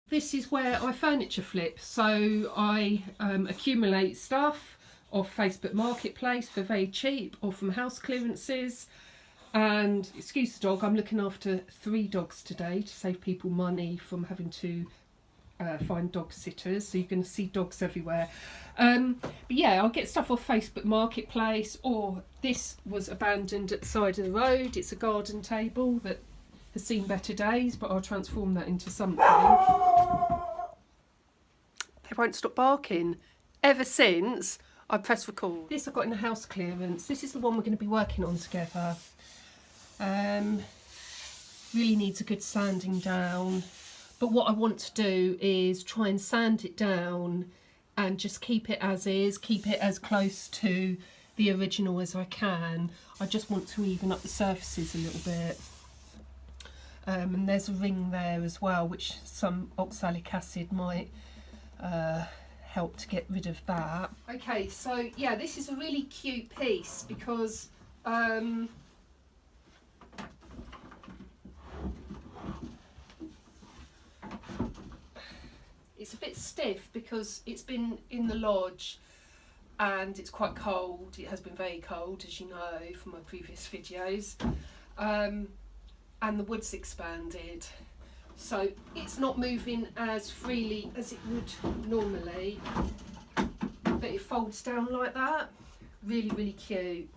This is where I furniture flip. So I accumulate stuff off Facebook Marketplace for very cheap or from house clearances. And excuse the dog, I'm looking after 3 dogs today to save people money from having to find dog sitters, so you're going to see dogs everywhere. But yeah, I'll get stuff off Facebook Marketplace, or this was abandoned at the side of the road. It's a garden table that has seen better days, but I'll transform that into something. They won't stop barking ever since I pressed record. This I got in a house clearance. This is the one we're going to be working on together. Really needs a good sanding down. But what I want to do is try and sand it down and just keep it as is, keep it as close to the original as I can. I just want to even up the surfaces a little bit. And there's a ring there as well, which some oxalic acid might help to get rid of that. Okay, so yeah, this is a really cute piece because it's a bit stiff because it's been in the lodge and it's quite cold. It has been very cold, as you know from my previous videos, and the wood's expanded, so it's not moving as freely as it would normally, but it folds down like that. Really, really cute.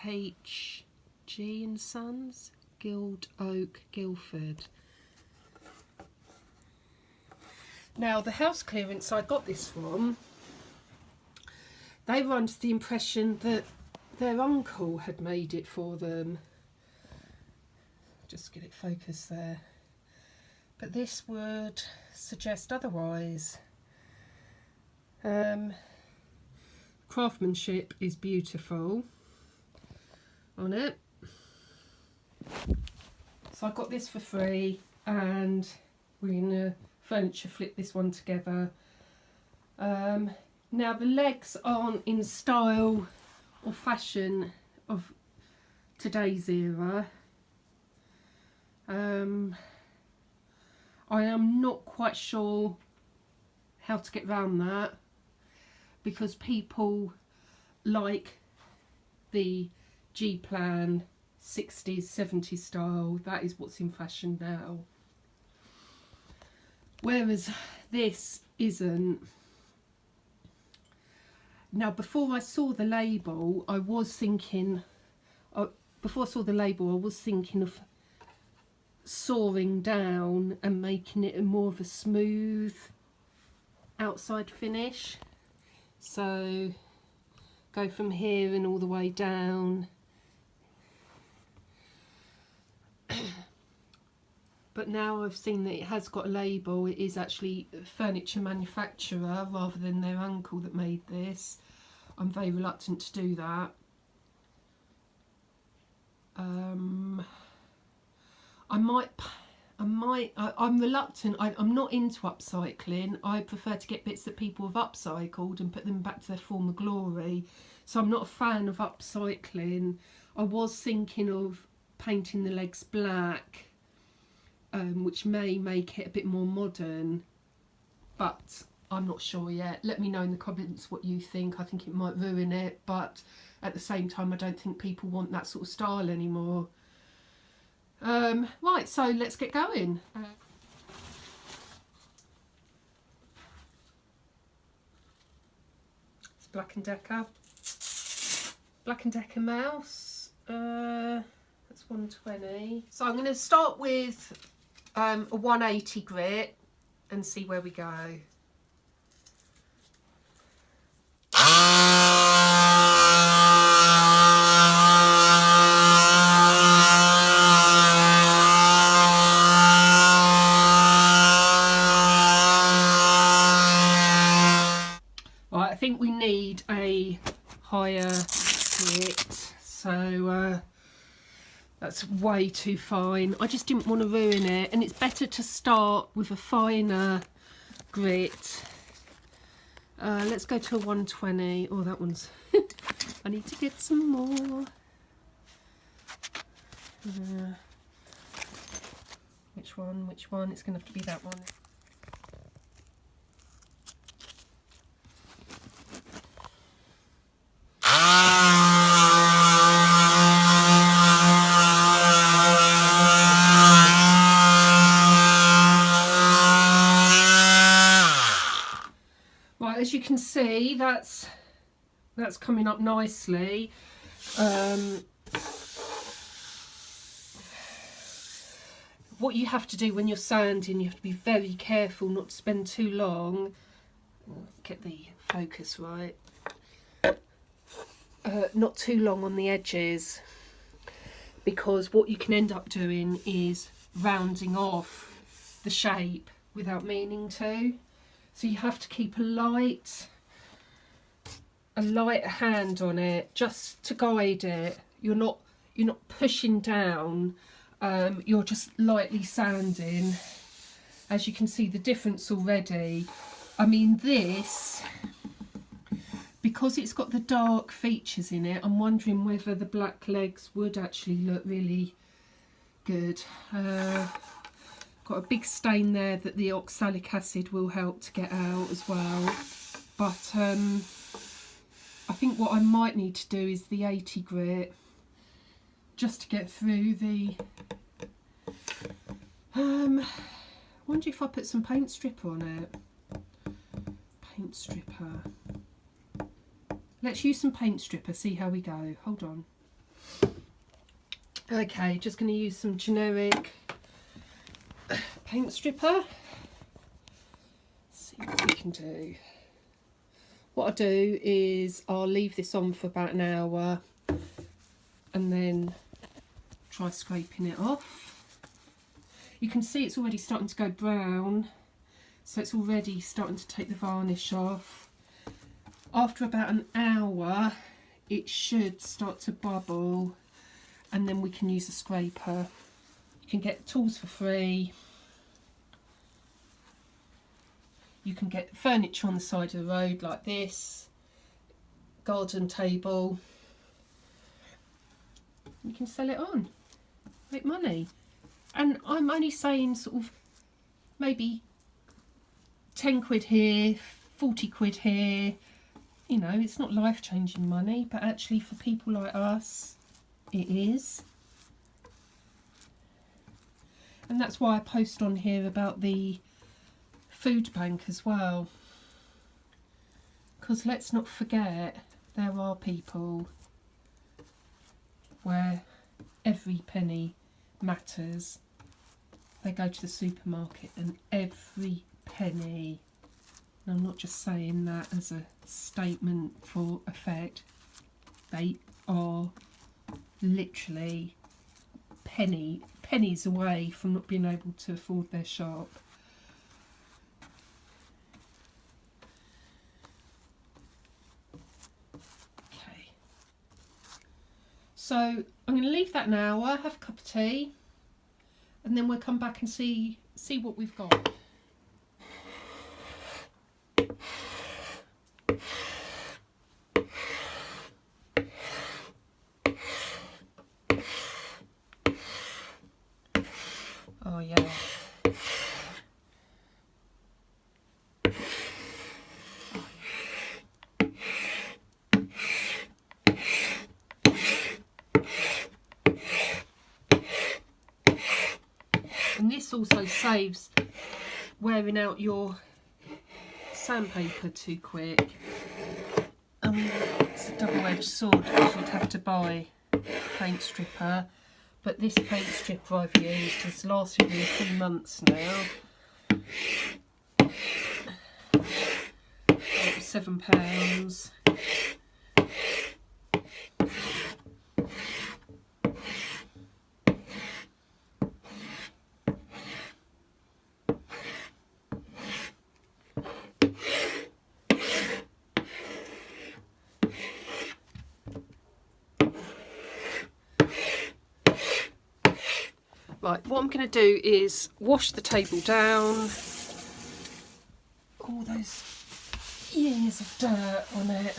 H.G. and Sons, Guild Oak, Guildford. Now, the house clearance I got this from, they were under the impression that their uncle had made it for them. Just get it focused there. But this would suggest otherwise. Craftsmanship is beautiful on it. So I got this for free, and we're going to furniture flip this one together. Now the legs aren't in style or fashion of today's era. I am not quite sure how to get around that, because people like the G-plan 60s 70s style. That is what's in fashion now, whereas this isn't. Now, before I saw the label, I was thinking of sawing down and making it more of a smooth outside finish. So go from here and all the way down. But now I've seen that it has got a label. It is actually a furniture manufacturer rather than their uncle that made this. I'm very reluctant to do that. I'm reluctant. I'm not into upcycling. I prefer to get bits that people have upcycled and put them back to their former glory. So I'm not a fan of upcycling. I was thinking of painting the legs black, which may make it a bit more modern, but I'm not sure yet. Let me know in the comments what you think. I think it might ruin it, but at the same time I don't think people want that sort of style anymore. Right, so let's get going. It's Black & Decker. Black & Decker mouse. That's 120. So I'm going to start with a 180 grit and see where we go. Right, I think we need a higher grit, so that's way too fine. I just didn't want to ruin it, and it's better to start with a finer grit. Let's go to a 120. Oh, that one's I need to get some more. Which which one, it's going to have to be that one. Right, as you can see, that's coming up nicely. What you have to do when you're sanding, you have to be very careful not to spend too long. Get the focus right. Not too long on the edges, because what you can end up doing is rounding off the shape without meaning to. So you have to keep a light hand on it, just to guide it. You're not pushing down. You're just lightly sanding. As you can see the difference already. I mean, this, because it's got the dark features in it, I'm wondering whether the black legs would actually look really good. Got a big stain there that the oxalic acid will help to get out as well. But I think what I might need to do is the 80 grit, just to get through the... wonder if I put some paint stripper on it. Paint stripper. Let's use some paint stripper, see how we go. Hold on. Okay, just going to use some generic paint stripper. See what we can do. What I'll do is I'll leave this on for about an hour and then try scraping it off. You can see it's already starting to go brown, so it's already starting to take the varnish off. After about an hour it should start to bubble, and then we can use a scraper. You can get tools for free. You can get furniture on the side of the road like this, garden table. You can sell it on, make money. And I'm only saying sort of maybe 10 quid here, 40 quid here. You know, it's not life-changing money, but actually for people like us, it is. And that's why I post on here about the food bank as well, because let's not forget there are people where every penny matters. They go to the supermarket and every penny, and I'm not just saying that as a statement for effect, they are literally pennies away from not being able to afford their shop. So I'm going to leave that an hour, have a cup of tea, and then we'll come back and see what we've got. Oh yeah. And this also saves wearing out your sandpaper too quick. I mean, it's a double-edged sword because you'd have to buy a paint stripper, but this paint stripper I've used has lasted me a few months now. It was £7. Right, what I'm going to do is wash the table down. All those years of dirt on it.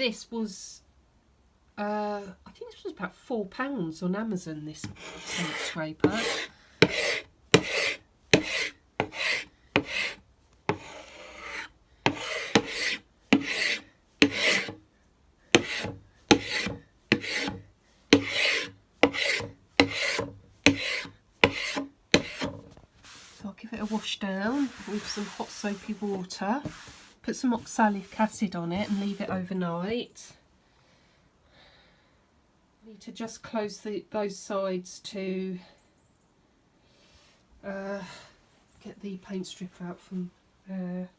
this was, I think this was about £4 on Amazon, this paint scraper. So I'll give it a wash down with some hot soapy water, put some oxalic acid on it and leave it overnight. Need to just close those sides to get the paint strip out from there.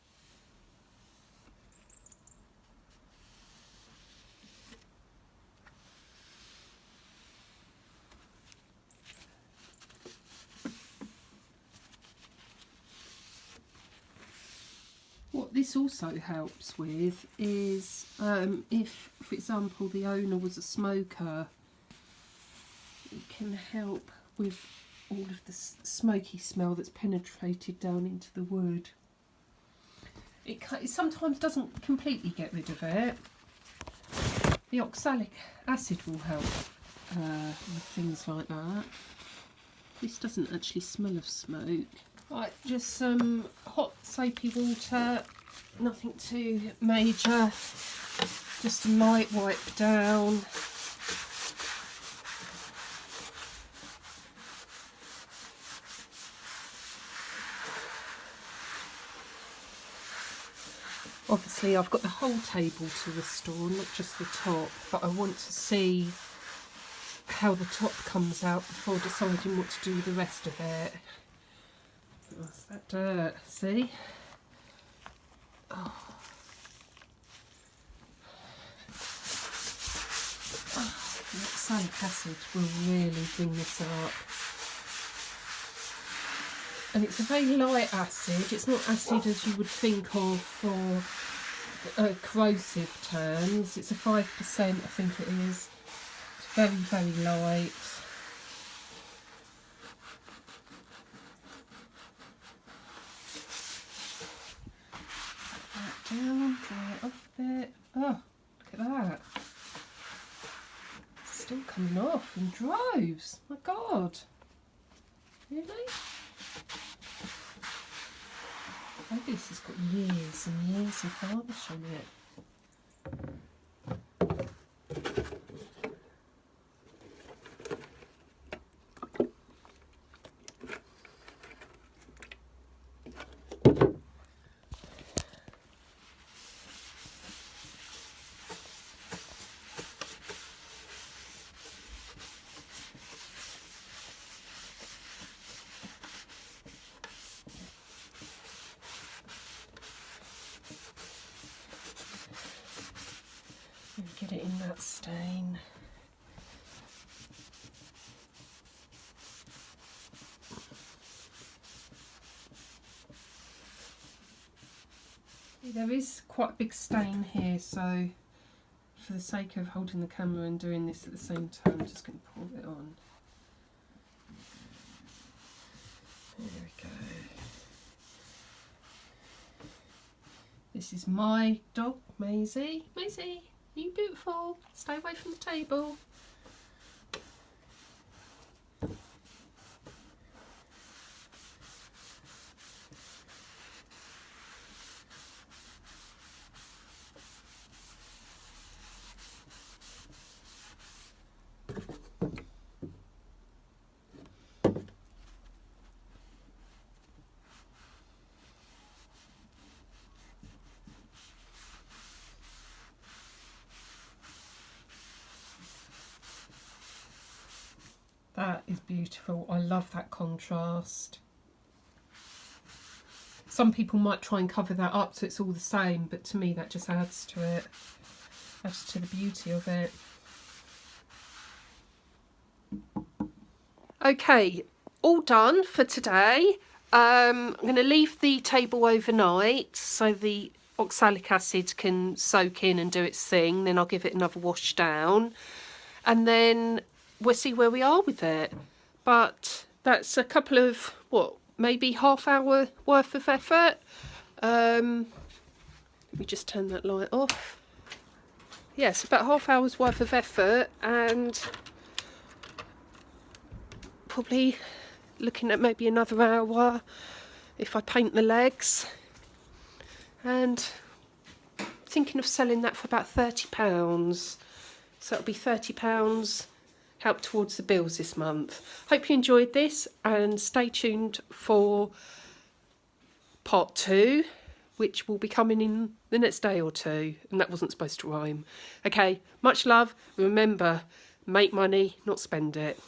What this also helps with is if, for example, the owner was a smoker, it can help with all of the smoky smell that's penetrated down into the wood. It sometimes doesn't completely get rid of it. The oxalic acid will help with things like that. This doesn't actually smell of smoke. Right, just some hot soapy water, nothing too major, just a light wipe down. Obviously I've got the whole table to restore, not just the top, but I want to see how the top comes out before deciding what to do with the rest of it. That's that dirt, see? Oh. The oxalic acid will really bring this up. And it's a very light acid, it's not acid as you would think of for corrosive terms. It's a 5%, I think it is. It's very, very light. Down, dry it off a bit. Oh, look at that. It's still coming off in droves. My God. Really? Maybe this has got years and years of varnish on it. Get it in that stain. There is quite a big stain here, so for the sake of holding the camera and doing this at the same time, I'm just going to pour it on. There we go. This is my dog, Maisie. Maisie! You beautiful. Stay away from the table. That is beautiful. I love that contrast. Some people might try and cover that up so it's all the same, but to me that just adds to it. Adds to the beauty of it. Okay, all done for today. I'm going to leave the table overnight so the oxalic acid can soak in and do its thing. Then I'll give it another wash down. And then we'll see where we are with it. But that's a couple of, what, maybe half-hour worth of effort. Let me just turn that light off. yes, about half hour's worth of effort, and probably looking at maybe another hour if I paint the legs, and thinking of selling that for about £30. So it'll be £30, help towards the bills this month. Hope you enjoyed this, and stay tuned for part 2, which will be coming in the next day or two, and that wasn't supposed to rhyme. Okay, much love. Remember, make money, not spend it.